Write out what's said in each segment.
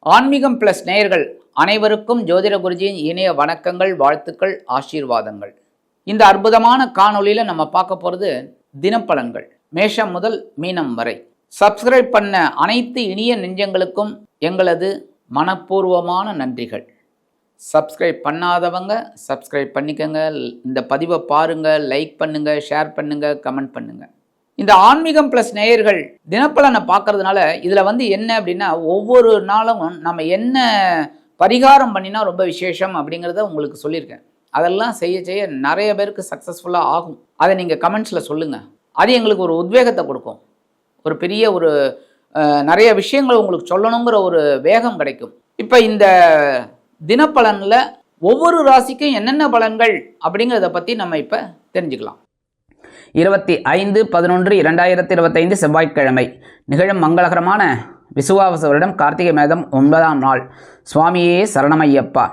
ஆன்மீகம் பிளஸ் நேயர்கள் அனைவருக்கும் ஜோதிட குருஜியின் இணைய வணக்கங்கள், வாழ்த்துக்கள், ஆசீர்வாதங்கள். இந்த அற்புதமான காணொளியில நம்ம பார்க்க போறது தினப்பலன்கள், மேஷம் முதல் மீனம் வரை. சப்ஸ்கிரைப் பண்ண அனைத்து இனிய நெஞ்சங்களுக்கும் எங்களது மனப்பூர்வமான நன்றிகள். சப்ஸ்கிரைப் பண்ணாதவங்க சப்ஸ்கிரைப் பண்ணிக்கங்க. இந்த பதிவை பாருங்க, லைக் பண்ணுங்க, ஷேர் பண்ணுங்க, கமெண்ட் பண்ணுங்க. இந்த ஆன்மீகம் பிளஸ் நேயர்கள் தினப்பலனை பார்க்கறதுனால இதில் என்ன அப்படின்னா, ஒவ்வொரு நாளும் நம்ம என்ன பரிகாரம் பண்ணினா ரொம்ப விசேஷம் அப்படிங்கிறத உங்களுக்கு சொல்லியிருக்கேன். அதெல்லாம் செய்ய நிறைய பேருக்கு சக்ஸஸ்ஃபுல்லாக ஆகும். அதை நீங்கள் கமெண்ட்ஸில் சொல்லுங்கள். அது எங்களுக்கு ஒரு உத்வேகத்தை கொடுக்கும். ஒரு பெரிய நிறைய விஷயங்கள் உங்களுக்கு சொல்லணுங்கிற ஒரு வேகம் கிடைக்கும். இப்போ இந்த தினப்பலனில் ஒவ்வொரு ராசிக்கும் என்னென்ன பலன்கள் அப்படிங்கிறத பற்றி நம்ம இப்போ தெரிஞ்சுக்கலாம். 25/11/2025 செவ்வாய்க்கிழமை நிகழும் மங்களகரமான விசுவாவச வருடம் கார்த்திகை மாதம் 9ஆம் நாள். சுவாமியே சரணமையப்பா.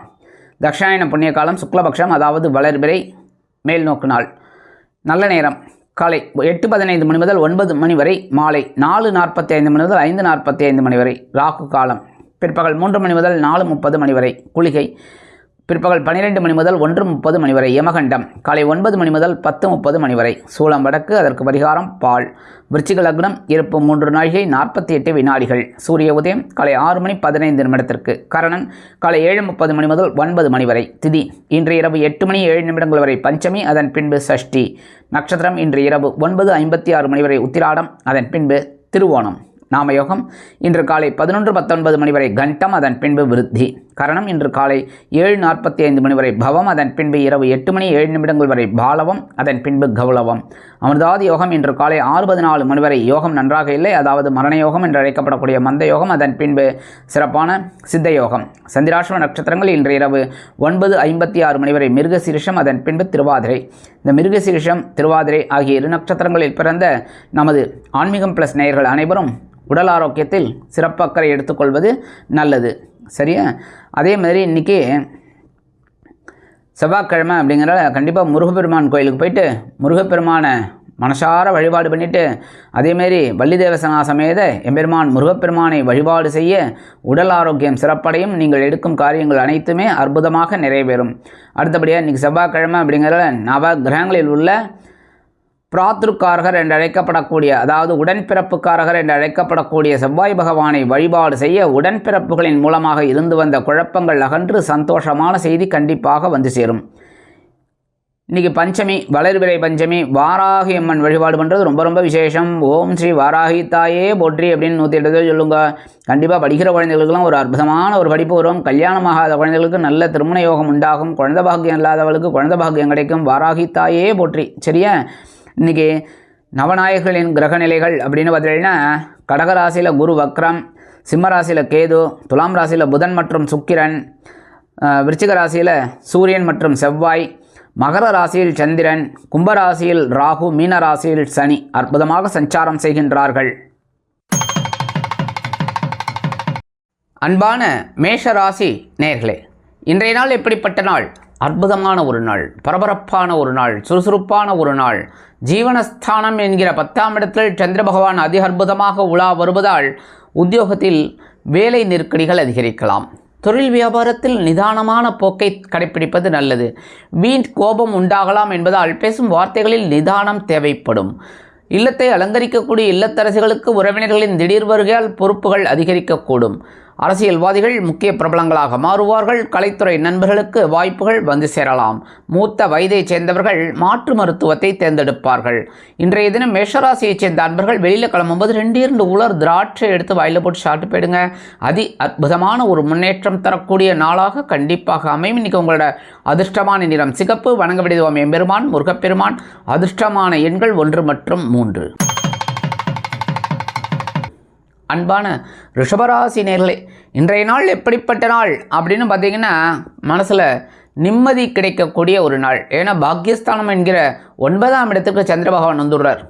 தக்ஷாயண புண்ணிய காலம் சுக்லபக்ஷம், அதாவது வளர்பிறை மேல் நோக்கு நாள். நல்ல நேரம் காலை 8:15 மணி முதல் 9 மணி வரை, மாலை 4:45 மணி முதல் 5:45 மணி வரை. ராகு காலம் பிற்பகல் 3 மணி முதல் 4:30 மணி வரை. குளிகை பிற்பகல் 12 மணி முதல் 1:30 மணி வரை. யமகண்டம் காலை 9 மணி முதல் 10:30 மணி வரை. சூலம் வடக்கு, அதற்கு பரிகாரம் பால். விருச்சிக லக்னம், இருப்பு 3 நாழிகை 48 வினாடிகள். சூரிய உதயம் காலை 6 மணி 15 நிமிடத்திற்கு. கரணன் காலை 7:30 மணி முதல் 9 மணி வரை. திதி இன்று இரவு 8 மணி 7 நிமிடங்கள் வரை பஞ்சமி, அதன் பின்பு சஷ்டி. நட்சத்திரம் இன்று இரவு 9:56 மணி வரை உத்திராடம், அதன் பின்பு திருவோணம். நாமயோகம் இன்று காலை 11:19 மணி வரை கண்டம், அதன் பின்பு விருத்தி. கரணம் இன்று காலை 7:45 மணி வரை பவம், அதன் பின்பு இரவு 8 மணி 7 நிமிடங்கள் வரை பாலவம், அதன் பின்பு கௌலவம். அமிர்தாதி யோகம் இன்று காலை 6:14 மணி வரை. யோகம் நன்றாக இல்லை, அதாவது மரண யோகம் என்று அழைக்கப்படக்கூடிய மந்த யோகம், அதன் பின்பு சிறப்பான சித்த யோகம். சந்திராஷ்டம நட்சத்திரங்கள் இன்று இரவு 9:56 மணி வரை மிருகசீரிஷம், அதன் பின்பு திருவாதிரை. இந்த மிருகசீரிஷம் திருவாதிரை ஆகிய 2 நட்சத்திரங்களில் பிறந்த நமது ஆன்மீகம் பிளஸ் நேயர்கள் அனைவரும் உடல் ஆரோக்கியத்தில் சிறப்பு அக்கறை எடுத்துக்கொள்வது நல்லது. சரியா? அதே மாதிரி இன்றைக்கி செவ்வாய்க்கிழமை அப்படிங்கிறத கண்டிப்பாக முருகப்பெருமான் கோயிலுக்கு போயிட்டு முருகப்பெருமானை மனசார வழிபாடு பண்ணிவிட்டு, அதேமாரி வள்ளி தேவசனா சமேத எம்பெருமான் முருகப்பெருமானை வழிபாடு செய்ய உடல் ஆரோக்கியம் சிறப்படையும். நீங்கள் எடுக்கும் காரியங்கள் அனைத்துமே அற்புதமாக நிறைவேறும். அடுத்தபடியாக இன்றைக்கி செவ்வாய்க்கிழமை அப்படிங்கிறத நவ கிரகங்களில் உள்ள பிராத்ருக்காரகர் என்று அழைக்கப்படக்கூடிய, அதாவது உடன்பிறப்புக்காரகர் என்று அழைக்கப்படக்கூடிய செவ்வாய் பகவானை வழிபாடு செய்ய உடன்பிறப்புகளின் மூலமாக இருந்து வந்த குழப்பங்கள் அகன்று சந்தோஷமான செய்தி கண்டிப்பாக வந்து சேரும். இன்றைக்கி பஞ்சமி, வளர்பிறை பஞ்சமி. வாராகி அம்மன் வழிபாடு பண்ணுறது ரொம்ப ரொம்ப விசேஷம். ஓம் ஸ்ரீ வாராகி தாயே போற்றி அப்படின்னு 108 சொல்லுங்க. கண்டிப்பாக படிக்கிற குழந்தைகளுக்கெல்லாம் ஒரு அற்புதமான ஒரு படிப்பு வரும். கல்யாணமாகாத குழந்தைகளுக்கு நல்ல திருமண யோகம் உண்டாகும். குழந்தை பாக்கியம் இல்லாதவர்களுக்கு குழந்தை பாக்கியம் கிடைக்கும். வாராகி தாயே போற்றி. சரியா? இன்றைக்கி நவநாயகர்களின் கிரகநிலைகள் அப்படின்னு பார்த்தீங்கன்னா, கடகராசியில் குரு வக்ரம், சிம்ம ராசியில் கேது, துலாம் ராசியில் புதன் மற்றும் சுக்கிரன், விருச்சிக ராசியில் சூரியன் மற்றும் செவ்வாய், மகர ராசியில் சந்திரன், கும்பராசியில் ராகு, மீன ராசியில் சனி அற்புதமாக சஞ்சாரம் செய்கின்றார்கள். அன்பான மேஷ ராசி நேயர்களே, இன்றைய நாள் எப்படிப்பட்ட நாள்? அற்புதமான ஒரு நாள், பரபரப்பான ஒரு நாள், சுறுசுறுப்பான ஒரு நாள். ஜீவனஸ்தானம் என்கிற 10ஆம் இடத்தில் சந்திர பகவான் அதிக அற்புதமாக உலா வருவதால் உத்தியோகத்தில் வேலை நெருக்கடிகள் அதிகரிக்கலாம். தொழில் வியாபாரத்தில் நிதானமான போக்கை கடைப்பிடிப்பது நல்லது. வீண் கோபம் உண்டாகலாம் என்பதால் பேசும் வார்த்தைகளில் நிதானம் தேவைப்படும். இல்லத்தை அலங்கரிக்கக்கூடிய இல்லத்தரசிகளுக்கு உறவினர்களின் திடீர் வருகையால் பொறுப்புகள் அதிகரிக்கக்கூடும். அரசியல்வாதிகள் முக்கிய பிரபலங்களாக மாறுவார்கள். கலைத்துறை நண்பர்களுக்கு வாய்ப்புகள் வந்து சேரலாம். மூத்த வயதைச் சேர்ந்தவர்கள் மாற்று மருத்துவத்தை தேர்ந்தெடுப்பார்கள். இன்றைய தினம் மேஷராசியைச் சேர்ந்த அன்பர்கள் வெளியில் கிளம்பும்போது 2 உலர் திராட்சை எடுத்து வாயில் போட்டு சாப்பிட்டு போயிடுங்க. அற்புதமான ஒரு முன்னேற்றம் தரக்கூடிய நாளாக கண்டிப்பாக அமையும். இன்றைக்கி உங்களோட அதிர்ஷ்டமான நிறம் சிகப்பு. வணங்க விடுவோம் எம்பெருமான் முருகப்பெருமான். அதிர்ஷ்டமான எண்கள் 1 மற்றும் 3. அன்பான ரிஷபராசி நேயர்களே, இன்றைய நாள் எப்படிப்பட்ட நாள் அப்படின்னு பார்த்தீங்கன்னா, மனசில் நிம்மதி கிடைக்கக்கூடிய ஒரு நாள். ஏன்னா பாக்யஸ்தானம் என்கிற 9ஆம் இடத்துக்கு சந்திர பகவான் வந்துடுறார்.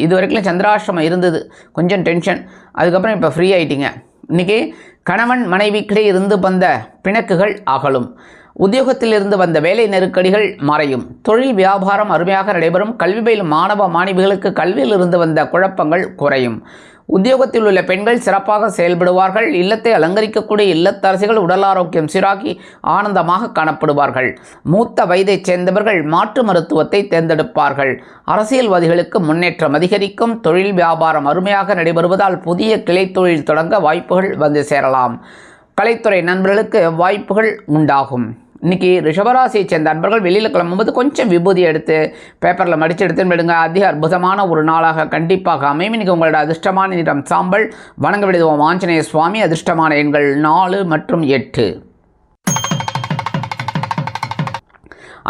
இது வரைக்கும் சந்திராஷ்டிரமம் இருந்தது, கொஞ்சம் டென்ஷன். அதுக்கப்புறம் இப்போ ஃப்ரீ ஆகிட்டீங்க. இன்றைக்கி கணவன் மனைவிக்கிட்டே இருந்து வந்த பிணக்குகள் அகலும். உத்தியோகத்தில் இருந்து வந்த வேலை நெருக்கடிகள் மறையும். தொழில் வியாபாரம் அருமையாக நடைபெறும். கல்வி பயிலும் மாணவ மாணவிகளுக்கு கல்வியில் இருந்து வந்த குழப்பங்கள் குறையும். உத்தியோகத்தில் உள்ள பெண்கள் சிறப்பாக செயல்படுவார்கள். இல்லத்தை அலங்கரிக்கக்கூடிய இல்லத்தரசிகள் உடல் ஆரோக்கியம் சீராகி ஆனந்தமாக காணப்படுவார்கள். மூத்த வயதைச் சேர்ந்தவர்கள் மாற்று மருத்துவத்தை தேர்ந்தெடுப்பார்கள். அரசியல்வாதிகளுக்கு முன்னேற்றம் அதிகரிக்கும். தொழில் வியாபாரம் அருமையாக நடைபெறுவதால் புதிய கிளை தொழில் தொடங்க வாய்ப்புகள் வந்து சேரலாம். கலைத்துறை நண்பர்களுக்கு வாய்ப்புகள் உண்டாகும். இன்றைக்கி ரிஷபராசியை சேர்ந்த நண்பர்கள் வெளியில் கிளம்பும்போது கொஞ்சம் விபூதி எடுத்து பேப்பரில் மடித்து எடுத்துன்னு விடுங்க. அதிக அற்புதமான ஒரு நாளாக கண்டிப்பாக அமையும். இன்றைக்கி உங்களோட அதிர்ஷ்டமான நிறம் சாம்பல். வணங்க விடுவோம் ஆஞ்சநேய சுவாமி. அதிர்ஷ்டமான எண்கள் 4 மற்றும் 8.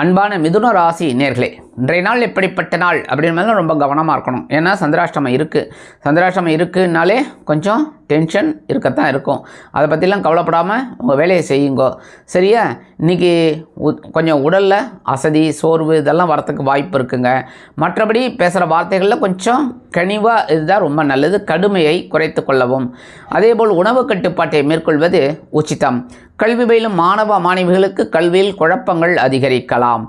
அன்பான மிதுன ராசி நேர்களே, இன்றைய நாள் எப்படிப்பட்ட நாள் அப்படின்னு ரொம்ப கவனமாக இருக்கணும். ஏன்னா சந்திராஷ்டமம் இருக்குன்னாலே கொஞ்சம் டென்ஷன் இருக்கத்தான் இருக்கும். அதை பற்றிலாம் கவலைப்படாமல் உங்கள் வேலையை செய்யுங்க, சரியா? இன்றைக்கி கொஞ்சம் உடலில் அசதி சோர்வு இதெல்லாம் வரத்துக்கு வாய்ப்பு இருக்குங்க. மற்றபடி பேசுகிற வார்த்தைகளில் கொஞ்சம் கனிவாக இதுதான் ரொம்ப நல்லது. கடுமையை குறைத்து கொள்ளவும். அதேபோல் உணவு கட்டுப்பாட்டை மேற்கொள்வது உச்சிதம். கல்வி பயிலும் மாணவ மாணவிகளுக்கு கல்வியில் குழப்பங்கள் அதிகரிக்கலாம்.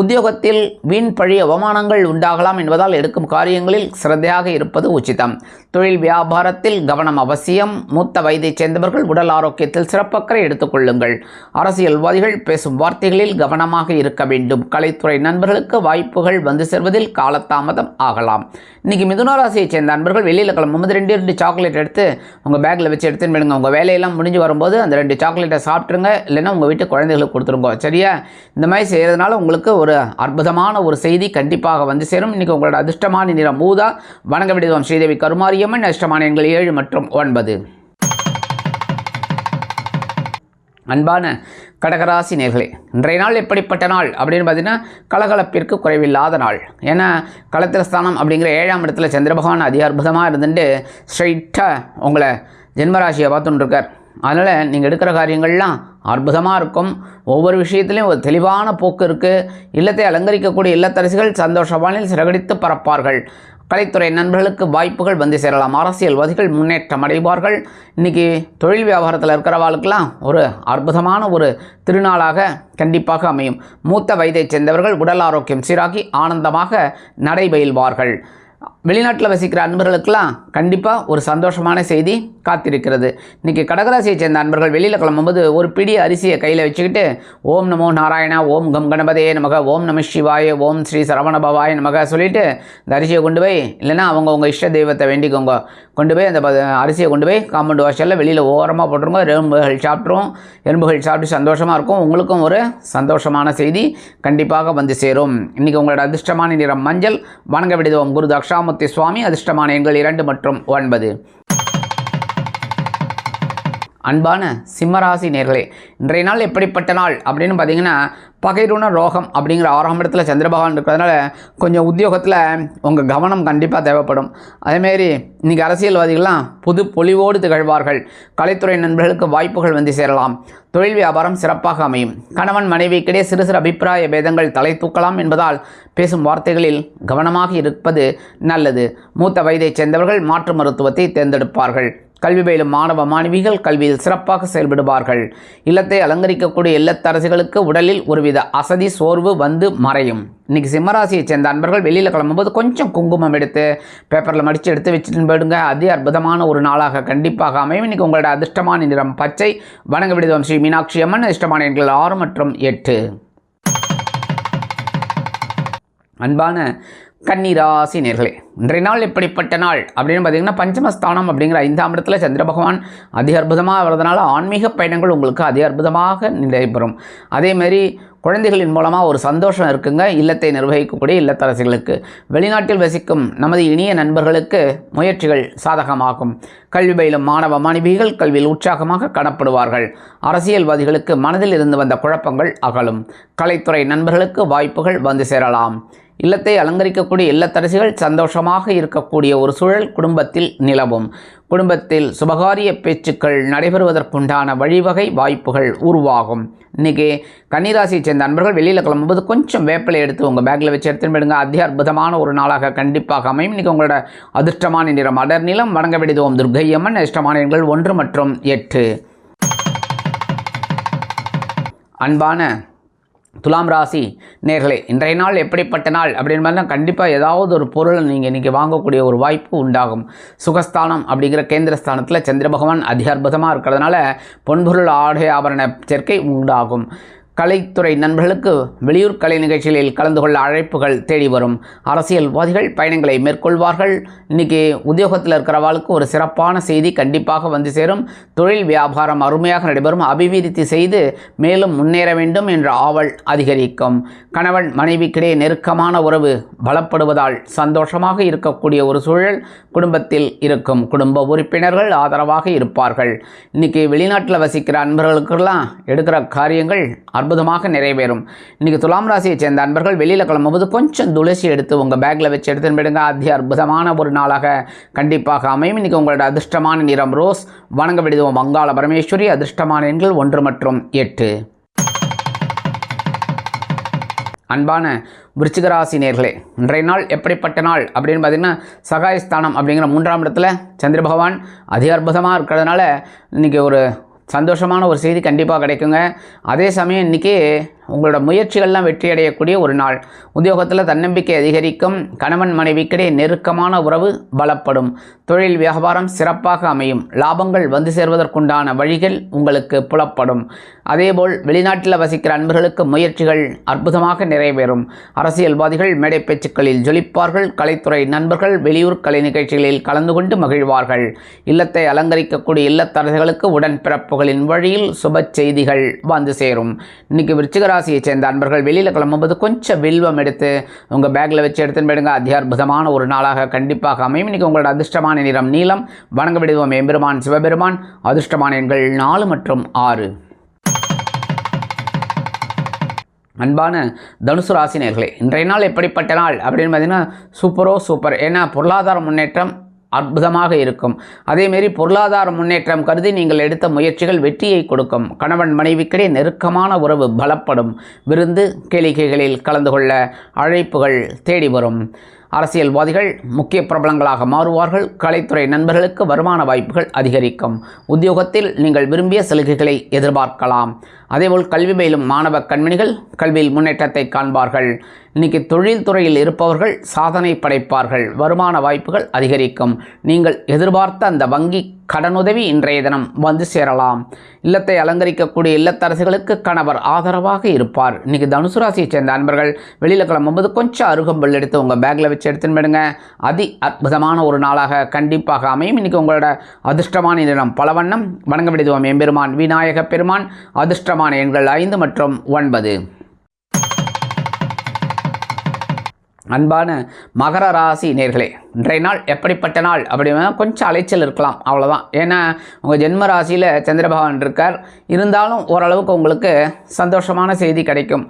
உத்தியோகத்தில் வீண் பழி அவமானங்கள் உண்டாகலாம் என்பதால் எடுக்கும் காரியங்களில் சிரத்தையாக இருப்பது உச்சிதம். தொழில் வியாபாரத்தில் கவனம் அவசியம். மூத்த வயதைச் சேர்ந்தவர்கள் உடல் ஆரோக்கியத்தில் சிறப்பக்கறை எடுத்துக்கொள்ளுங்கள். அரசியல்வாதிகள் பேசும் வார்த்தைகளில் கவனமாக இருக்க வேண்டும். கலைத்துறை நண்பர்களுக்கு வாய்ப்புகள் வந்து சேர்வதில் காலதாமதம் ஆகலாம். இன்றைக்கி மிதுன ராசியை சேர்ந்த நண்பர்கள் வெளியில் கிளம்பும்போது 2 சாக்லேட் எடுத்து உங்கள் பேக்கில் வச்சு எடுத்துன்னு விடுங்க. உங்கள் வேலையெல்லாம் முடிஞ்சு வரும்போது அந்த 2 சாக்லேட்டை சாப்பிட்ருங்க, இல்லைன்னா உங்கள் வீட்டு குழந்தைகளுக்கு கொடுத்துருங்க, சரியா? இந்த மாதிரி செய்கிறதுனால உங்களுக்கு ஒரு அற்புதமான ஒரு செய்தி கண்டிப்பாக வந்து சேரும். இன்றைக்கி உங்களோட அதிர்ஷ்டமான நிறம் ஊதா. வணங்க விடுவோம் ஸ்ரீதேவி கருமாரியம்மன். அதிர்ஷ்டமான எண்கள் 7 மற்றும் 9. அன்பான கடகராசி நேர்களே, இன்றைய நாள் எப்படிப்பட்ட நாள் அப்படின்னு பார்த்தீங்கன்னா கலகலப்பிற்கு குறைவில்லாத நாள். ஏன்னா களத்திர ஸ்தானம் அப்படிங்கிற 7ஆம் இடத்துல சந்திர பகவான் அதிக அற்புதமாக இருந்துட்டு ஸ்ட்ரைட்டாக உங்களை ஜென்மராசியை பார்த்துட்டுருக்கார். அதனால் நீங்கள் எடுக்கிற காரியங்கள்லாம் அற்புதமாக இருக்கும். ஒவ்வொரு விஷயத்துலையும் ஒரு தெளிவான போக்கு இருக்குது. இல்லத்தை அலங்கரிக்கக்கூடிய இல்லத்தரசிகள் சந்தோஷவானில் சிறகடித்து பறப்பார்கள். கலைத்துறை நண்பர்களுக்கு வாய்ப்புகள் வந்து சேரலாம். அரசியல்வாதிகள் முன்னேற்றம் அடைவார்கள். இன்றைக்கி தொழில் வியாபாரத்தில் இருக்கிறவாளுக்கெல்லாம் ஒரு அற்புதமான ஒரு திருநாளாக கண்டிப்பாக அமையும். மூத்த வயதைச் சேர்ந்தவர்கள் உடல் ஆரோக்கியம் சீராகி ஆனந்தமாக நடைபயில்வார்கள். வெளிநாட்டில் வசிக்கிற அன்பர்களுக்கெல்லாம் கண்டிப்பாக ஒரு சந்தோஷமான செய்தி காத்திருக்கிறது. இன்றைக்கி கடகராசியை சேர்ந்த அன்பர்கள் வெளியில் கிளம்பும்போது ஒரு பிடி அரிசியை கையில் வச்சுக்கிட்டு ஓம் நமோ நாராயணா, ஓம் கம் கணபதே நமக, ஓம் நம சிவாய, ஓம் ஸ்ரீ சரவணபவாய நமக சொல்லிவிட்டு இந்த அரிசியை கொண்டு போய், இல்லைன்னா அவங்க இஷ்ட தெய்வத்தை வேண்டிக்கோங்க, கொண்டு போய் அந்த அரிசியை கொண்டு போய் காம்பவுண்ட் வாசலில் வெளியில் ஓரமாக போட்டுருங்க. எறும்புகள் சாப்பிட்ருவோம். எறும்புகள் சாப்பிட்டு சந்தோஷமாக இருக்கும். உங்களுக்கும் ஒரு சந்தோஷமான செய்தி கண்டிப்பாக வந்து சேரும். இன்றைக்கி உங்களோட அதிர்ஷ்டமான நிறம் மஞ்சள். வணங்க விடுவோம் குரு தக்ஷாமூர்த்தி சுவாமி. அதிர்ஷ்டமான எண்கள் 2 மற்றும் 9. அன்பான சிம்மராசி நேர்களே, இன்றைய நாள் எப்படிப்பட்ட நாள் அப்படின்னு பார்த்தீங்கன்னா பகைருண ரோகம் அப்படிங்கிற 6ஆம் இடத்துல சந்திர பகவான் இருக்கிறதுனால கொஞ்சம் உத்தியோகத்தில் உங்கள் கவனம் கண்டிப்பாக தேவைப்படும். அதேமாரி இன்றைக்கி அரசியல்வாதிகள்லாம் புது பொலிவோடு திகழ்வார்கள். கலைத்துறை நண்பர்களுக்கு வாய்ப்புகள் வந்து சேரலாம். தொழில் வியாபாரம் சிறப்பாக அமையும். கணவன் மனைவிக்கிடையே சிறு சிறு அபிப்பிராய பேதங்கள் தலை தூக்கலாம் என்பதால் பேசும் வார்த்தைகளில் கவனமாக இருப்பது நல்லது. மூத்த வயதைச் சேர்ந்தவர்கள் மாற்று மருத்துவத்தை தேர்ந்தெடுப்பார்கள். கல்வி பயிலும் மாணவ மாணவிகள் கல்வியில் சிறப்பாக செயல்படுவார்கள். இல்லத்தை அலங்கரிக்கக்கூடிய இல்லத்தரசிகளுக்கு உடலில் ஒருவித அசதி சோர்வு வந்து மறையும். இன்றைக்கி சிம்மராசியை சேர்ந்த அன்பர்கள் வெளியில் கிளம்பும்போது கொஞ்சம் குங்குமம் எடுத்து பேப்பரில் மடித்து எடுத்து வச்சுட்டு போயிடுங்க. அதி அற்புதமான ஒரு நாளாக கண்டிப்பாக அமையும். இன்றைக்கி உங்களோட அதிர்ஷ்டமான நிறம் பச்சை. வணங்க விடுவோம் ஸ்ரீ மீனாட்சி அம்மன். அதிர்ஷ்டமான எண்கள் 6 மற்றும் 8. அன்பான கன்னிராசி நேர்களே, இன்றைய நாள் எப்படிப்பட்ட நாள் அப்படின்னு பார்த்தீங்கன்னா பஞ்சமஸ்தானம் அப்படிங்கிற 5ஆம் இடத்துல சந்திர பகவான் அதிக அற்புதமாக வர்றதுனால ஆன்மீக பயணங்கள் உங்களுக்கு அதிக அற்புதமாக நடைபெறும். அதேமாரி குழந்தைகளின் மூலமாக ஒரு சந்தோஷம் இருக்குங்க. இல்லத்தை நிர்வகிக்கக்கூடிய இல்லத்தரசிகளுக்கு, வெளிநாட்டில் வசிக்கும் நமது இனிய நண்பர்களுக்கு முயற்சிகள் சாதகமாகும். கல்வி பயிலும் மாணவ மாணவிகள் கல்வியில் உற்சாகமாக காணப்படுவார்கள். அரசியல்வாதிகளுக்கு மனதில் இருந்து வந்த குழப்பங்கள் அகலும். கலைத்துறை நண்பர்களுக்கு வாய்ப்புகள் வந்து சேரலாம். இல்லத்தை அலங்கரிக்கக்கூடிய இல்லத்தரசிகள் சந்தோஷமாக இருக்கக்கூடிய ஒரு சூழல் குடும்பத்தில் நிலவும். குடும்பத்தில் சுபகாரிய பேச்சுக்கள் நடைபெறுவதற்குண்டான வழிவகை வாய்ப்புகள் உருவாகும். இன்றைக்கி கன்னிராசியை சேர்ந்த அன்பர்கள் வெளியில் கிளம்பும்போது கொஞ்சம் வேப்பிலை எடுத்து உங்கள் பேக்கில் வச்சு எடுத்துன்னு போயிடுங்க. அதி அற்புதமான ஒரு நாளாக கண்டிப்பாக அமையும். இன்றைக்கி உங்களோட அதிர்ஷ்டமான நிறம் அடர் நிலம். வணங்க விடுவோம் துர்க்கை அம்மன். அதிர்ஷ்டமான எண்கள் 1 மற்றும் 8. அன்பான துலாம் ராசி நேர்களே, இன்றைய நாள் எப்படிப்பட்ட நாள் அப்படின்னு பார்த்தா கண்டிப்பாக ஏதாவது ஒரு பொருளை நீங்கள் இன்றைக்கி வாங்கக்கூடிய ஒரு வாய்ப்பு உண்டாகும். சுகஸ்தானம் அப்படிங்கிற கேந்திரஸ்தானத்தில் சந்திர பகவான் அதிக அற்புதமாக இருக்கிறதுனால பொன்பொருள் ஆடை ஆபரண சேர்க்கை உண்டாகும். கலைத்துறை நண்பர்களுக்கு வெளியூர் கலை நிகழ்ச்சிகளில் கலந்து கொள்ள அழைப்புகள் தேடி வரும். அரசியல்வாதிகள் பயணங்களை மேற்கொள்வார்கள். இன்றைக்கி உத்தியோகத்தில் இருக்கிறவாளுக்கு ஒரு சிறப்பான செய்தி கண்டிப்பாக வந்து சேரும். தொழில் வியாபாரம் அருமையாக நடைபெறும். அபிவிருத்தி செய்து மேலும் முன்னேற வேண்டும் என்ற ஆவல் அதிகரிக்கும். கணவன் மனைவிக்கிடையே நெருக்கமான உறவு பலப்படுவதால் சந்தோஷமாக இருக்கக்கூடிய ஒரு சூழல் குடும்பத்தில் இருக்கும். குடும்ப உறுப்பினர்கள் ஆதரவாக இருப்பார்கள். இன்றைக்கி வெளிநாட்டில் வசிக்கிற அன்பர்களுக்கெல்லாம் எடுக்கிற காரியங்கள் அற்புதமாக நிறைவேறும். இன்றைக்கி துலாம் ராசியை சேர்ந்த அன்பர்கள் வெளியில் கிளம்பும்போது கொஞ்சம் துளசி எடுத்து உங்கள் பேக்கில் வச்சு எடுத்துன்னு போயிடுங்க. அதி அற்புதமான ஒரு நாளாக கண்டிப்பாக அமையும். இன்றைக்கி உங்களோட அதிர்ஷ்டமான நிறம் ரோஸ். வணங்க விடுவோம் வங்காள பரமேஸ்வரி. அதிர்ஷ்டமான எண்கள் 1 மற்றும் 8. அன்பான விருச்சிக ராசி நேர்களே, இன்றைய நாள் எப்படிப்பட்ட நாள் அப்படின்னு பார்த்தீங்கன்னா சகாயஸ்தானம் அப்படிங்கிற 3ஆம் இடத்துல சந்திர பகவான் அதிக அற்புதமாக இருக்கிறதுனால இன்றைக்கி ஒரு சந்தோஷமான ஒரு செய்தி கண்டிப்பாக கிடைக்குங்க. அதே சமயம் இன்றைக்கி உங்களோட முயற்சிகள்லாம் வெற்றி அடையக்கூடிய ஒரு நாள். உத்தியோகத்தில் தன்னம்பிக்கை அதிகரிக்கும். கணவன் மனைவிக்கிடையே நெருக்கமான உறவு பலப்படும். தொழில் வியாபாரம் சிறப்பாக அமையும். லாபங்கள் வந்து சேர்வதற்குண்டான வழிகள் உங்களுக்கு புலப்படும். அதேபோல் வெளிநாட்டில் வசிக்கிற அன்பர்களுக்கு முயற்சிகள் அற்புதமாக நிறைவேறும். அரசியல்வாதிகள் மேடை பேச்சுக்களில் ஜொலிப்பார்கள். கலைத்துறை நண்பர்கள் வெளியூர் கலை நிகழ்ச்சிகளில் கலந்து கொண்டு மகிழ்வார்கள். இல்லத்தை அலங்கரிக்கக்கூடிய இல்லத்தரசிகளுக்கு உடன்பிறப்புகளின் வழியில் சுப செய்திகள் வந்து சேரும். இன்றைக்கி விருச்சிக ராசியை சேர்ந்த அன்பர்கள் வெளியில் கிளம்பும்போது கொஞ்சம் வில்வம் எடுத்து உங்கள் பேக்கில் வச்சு எடுத்துன்னு போயிடுங்க. அதி அற்புதமான ஒரு நாளாக கண்டிப்பாக அமையும். இன்றைக்கி உங்களோட அதிர்ஷ்டமான நிறம் நீலம். வணங்க விடுவோம் எம்பெருமான் சிவபெருமான். அதிர்ஷ்டமான எண்கள் 4 மற்றும் 6. அன்பான தனுசு ராசி நேயர்களே, இன்றைய நாள் எப்படிப்பட்ட நாள் அப்படின்னு பார்த்தீங்கன்னா சூப்பர். ஏன்னா பொருளாதார முன்னேற்றம் அற்புதமாக இருக்கும். அதேமாரி பொருளாதார முன்னேற்றம் கருதி நீங்கள் எடுத்த முயற்சிகள் வெற்றியை கொடுக்கும். கணவன் மனைவிக்கிடையே நெருக்கமான உறவு பலப்படும். விருந்து கேளிக்கைகளில் கலந்து கொள்ள அழைப்புகள் தேடி வரும். அரசியல்வாதிகள் முக்கிய பிரபலங்களாக மாறுவார்கள். கலைத்துறை நண்பர்களுக்கு வருமான வாய்ப்புகள் அதிகரிக்கும். உத்தியோகத்தில் நீங்கள் விரும்பிய சலுகைகளை எதிர்பார்க்கலாம். அதேபோல் கல்வி பயிலும் மாணவ கண்மணிகள் கல்வியில் முன்னேற்றத்தை காண்பார்கள். இன்றைக்கி தொழில்துறையில் இருப்பவர்கள் சாதனை படைப்பார்கள். வருமான வாய்ப்புகள் அதிகரிக்கும். நீங்கள் எதிர்பார்த்த அந்த வங்கி கடனுதவி இன்றைய தினம் வந்து சேரலாம். இல்லத்தை அலங்கரிக்கக்கூடிய இல்லத்தரசிகளுக்கு கணவர் ஆதரவாக இருப்பார். இன்றைக்கி தனுசு ராசியை சேர்ந்த அன்பர்கள் வெளியில் கிளம்பும்போது கொஞ்சம் அருகம்புல் எடுத்து உங்கள் பேக்கில் வச்சு எடுத்துன்னு போயிடுங்க. அதி அற்புதமான ஒரு நாளாக கண்டிப்பாக அமையும். இன்றைக்கி உங்களோட அதிர்ஷ்டமான நிறம் பலவண்ணம். வணங்க விடுவோம் எம்பெருமான் விநாயக பெருமான். அதிர்ஷ்டமான எண்கள் 5 மற்றும் 9. அன்பான மகர ராசி நேர்களே, இன்றைய நாள் எப்படிப்பட்ட நாள் அப்படின்னா கொஞ்சம் அலைச்சல் இருக்கலாம், அவ்வளோதான். ஏன்னா உங்கள் ஜென்ம ராசியில் சந்திர பகவான் இருக்கார். இருந்தாலும் ஓரளவுக்கு உங்களுக்கு சந்தோஷமான செய்தி கிடைக்கும்.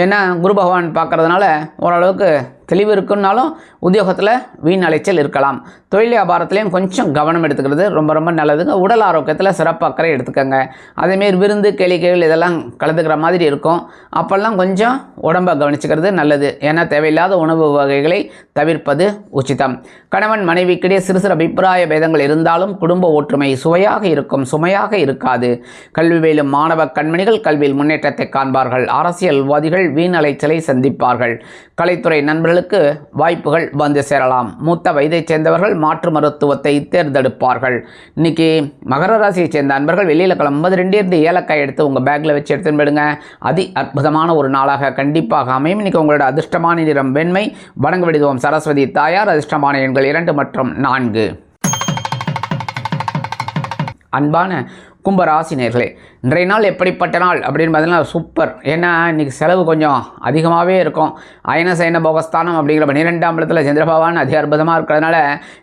ஏன்னா குரு பகவான் பார்க்குறதுனால ஓரளவுக்கு தெளிவு இருக்குன்னாலும் உத்தியோகத்தில் வீண் அலைச்சல் இருக்கலாம். தொழில் வியாபாரத்துலேயும் கொஞ்சம் கவனம் எடுத்துக்கிறது ரொம்ப ரொம்ப நல்லதுங்க. உடல் ஆரோக்கியத்தில் சிறப்பு அக்கறை எடுத்துக்கோங்க. அதேமாரி விருந்து கேளிக்கைகள் இதெல்லாம் கலந்துக்கிற மாதிரி இருக்கும். அப்போல்லாம் கொஞ்சம் உடம்பை கவனிச்சுக்கிறது நல்லது. ஏன்னா தேவையில்லாத உணவு வகைகளை தவிர்ப்பது உச்சிதம். கணவன் மனைவிக்கிடையே சிறு சிறு அபிப்பிராய பேதங்கள் இருந்தாலும் குடும்ப ஒற்றுமை சுவையாக இருக்கும், சுமையாக இருக்காது. கல்வி பயிலும் மாணவ கண்மணிகள் கல்வியில் முன்னேற்றத்தை காண்பார்கள். அரசியல்வாதிகள் வீண் அலைச்சலை சந்திப்பார்கள். கலைத்துறை நண்பர்களுக்கு வாய்ப்புகள் வந்து சேரலாம். மூத்த வயதைச் சேர்ந்தவர்கள் மாற்று மருத்துவத்தை தேர்ந்தெடுப்பார்கள். இன்னைக்கு மகர ராசியை சேர்ந்த அன்பர்கள் வெளியில் கிளம்பும்போது 2 ஏலக்காய் எடுத்து உங்கள் பேக்கில் வச்சு எடுத்துன்னு போயிடுங்க. அதி அற்புதமான ஒரு நாளாக கண்டிப்பாக அமையும். இன்னைக்கு உங்களோட அதிர்ஷ்டமான நிறம் வெண்மை. வணங்க விடுவோம் சரஸ்வதி தாயார். அதிர்ஷ்டமான எண்கள் 2 மற்றும் 4. அன்பான கும்பராசி நேர்களே, இன்றைய நாள் எப்படிப்பட்ட நாள் அப்படின்னு பார்த்தீங்கன்னா சூப்பர். ஏன்னா இன்றைக்கி செலவு கொஞ்சம் அதிகமாகவே இருக்கும். அயன சயன போகஸ்தானம் அப்படிங்கிற 12ஆம் இடத்துல சந்திர பகவான் அதி அற்புதமாக இருக்கிறதுனால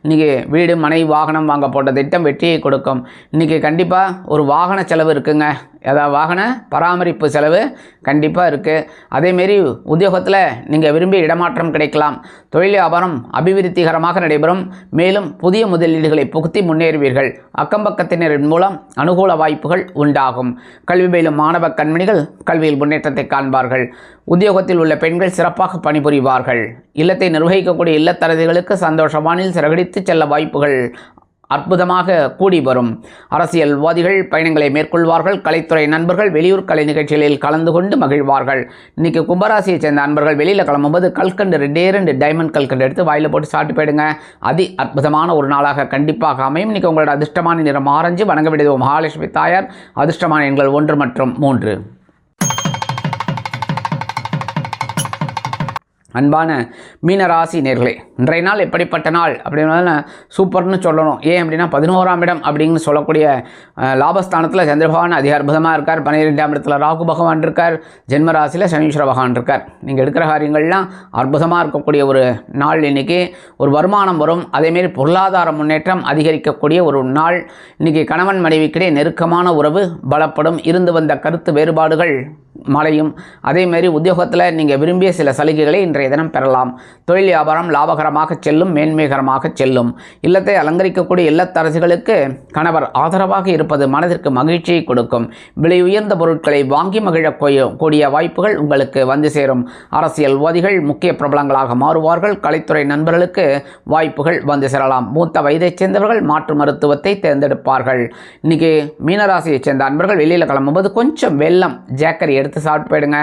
இன்றைக்கி வீடு மனை வாகனம் வாங்க போட்ட திட்டம் வெற்றியை கொடுக்கும். இன்றைக்கி கண்டிப்பாக ஒரு வாகன செலவு இருக்குங்க. அதாவது வாகன பராமரிப்பு செலவு கண்டிப்பாக இருக்குது. அதேமாரி உத்தியோகத்தில் நீங்கள் விரும்பிய இடமாற்றம் கிடைக்கலாம். தொழில் வியாபாரம் அபிவிருத்திகரமாக நடைபெறும். மேலும் புதிய முதலீடுகளை புகுத்தி முன்னேறுவீர்கள். அக்கம்பக்கத்தினரின் மூலம் அனுகூல வாய்ப்புகள் உண்டாகும். கல்வி பயிலும் மாணவ கண்மணிகள் கல்வியில் முன்னேற்றத்தை காண்பார்கள். உத்தியோகத்தில் உள்ள பெண்கள் சிறப்பாக பணிபுரிவார்கள். இல்லத்தை நிர்வகிக்கக்கூடிய இல்லத்தரசிகளுக்கு சந்தோஷ வானில் சிறகடித்து செல்ல வாய்ப்புகள் அற்புதமாக கூடி வரும். அரசியல்வாதிகள் பயணங்களை மேற்கொள்வார்கள். கலைத்துறை நண்பர்கள் வெளியூர் கலை நிகழ்ச்சிகளில் கலந்து கொண்டு மகிழ்வார்கள். இன்றைக்கி கும்பராசியை சேர்ந்த நண்பர்கள் வெளியில் கிளம்பும்போது கல்கண்டு 2 டைமண்ட் கல்கண்டு எடுத்து வாயில் போட்டு சாப்பிட்டு போயிடுங்க. அற்புதமான ஒரு நாளாக கண்டிப்பாக அமையும். இன்றைக்கி உங்களோட அதிர்ஷ்டமான நிறம் ஆரஞ்சு. வணங்க விடுவோம் மகாலட்சுமி தாயார். அதிர்ஷ்டமான எண்கள் 1 மற்றும் 3. அன்பான மீனராசி நேர்களே, இன்றைய நாள் எப்படிப்பட்ட நாள் அப்படின்னா சூப்பர்னு சொல்லணும். ஏன் அப்படின்னா 11ஆம் இடம் அப்படின்னு சொல்லக்கூடிய லாபஸ்தானத்தில் சந்திர பகவான் அதிக அற்புதமாக இருக்கார். 12ஆம் இடத்துல ராகு பகவான் இருக்கார். ஜென்மராசியில் சனீஸ்வர பகவான் இருக்கார். நீங்கள் எடுக்கிற காரியங்கள்லாம் அற்புதமாக இருக்கக்கூடிய ஒரு நாள். இன்றைக்கி ஒரு வருமானம் வரும். அதேமாரி பொருளாதார முன்னேற்றம் அதிகரிக்கக்கூடிய ஒரு நாள். இன்றைக்கி கணவன் மனைவிக்கிடையே நெருக்கமான உறவு பலப்படும். இருந்து வந்த கருத்து வேறுபாடுகள் மழையும். அதேமாரி உத்தியோகத்தில் நீங்கள் விரும்பிய சில சலுகைகளை இன்றைய தினம் பெறலாம். தொழில் வியாபாரம் லாபகரமாக செல்லும், மேன்மைகரமாக செல்லும். இல்லத்தை அலங்கரிக்கக்கூடிய இல்லத்தரசிகளுக்கு கணவர் ஆதரவாக இருப்பது மனதிற்கு மகிழ்ச்சியை கொடுக்கும். விலை உயர்ந்த பொருட்களை வாங்கி மகிழக்கூடிய வாய்ப்புகள் உங்களுக்கு வந்து சேரும். அரசியல்வாதிகள் முக்கிய பிரபலங்களாக மாறுவார்கள். கலைத்துறை நண்பர்களுக்கு வாய்ப்புகள் வந்து சேரலாம். மூத்த வயதைச் சேர்ந்தவர்கள் மாற்று மருத்துவத்தை தேர்ந்தெடுப்பார்கள். இன்றைக்கி மீனராசியைச் சேர்ந்த அன்பர்கள் வெளியில் கிளம்பும்போது கொஞ்சம் வெல்லம் ஜாக்கரி எடுத்து சாப்பிட்டு போயிடுங்க.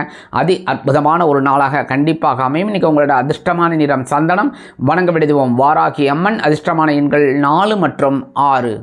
அற்புதமான ஒரு நாளாக கண்டிப்பாக அமையும். இன்றைக்கி உங்களோட அதிர்ஷ்டமான நிறம் சந்தனம். வணங்க விடுவோம் வாராகி அம்மன். அதிர்ஷ்டமான எண்கள் 4 மற்றும் 6.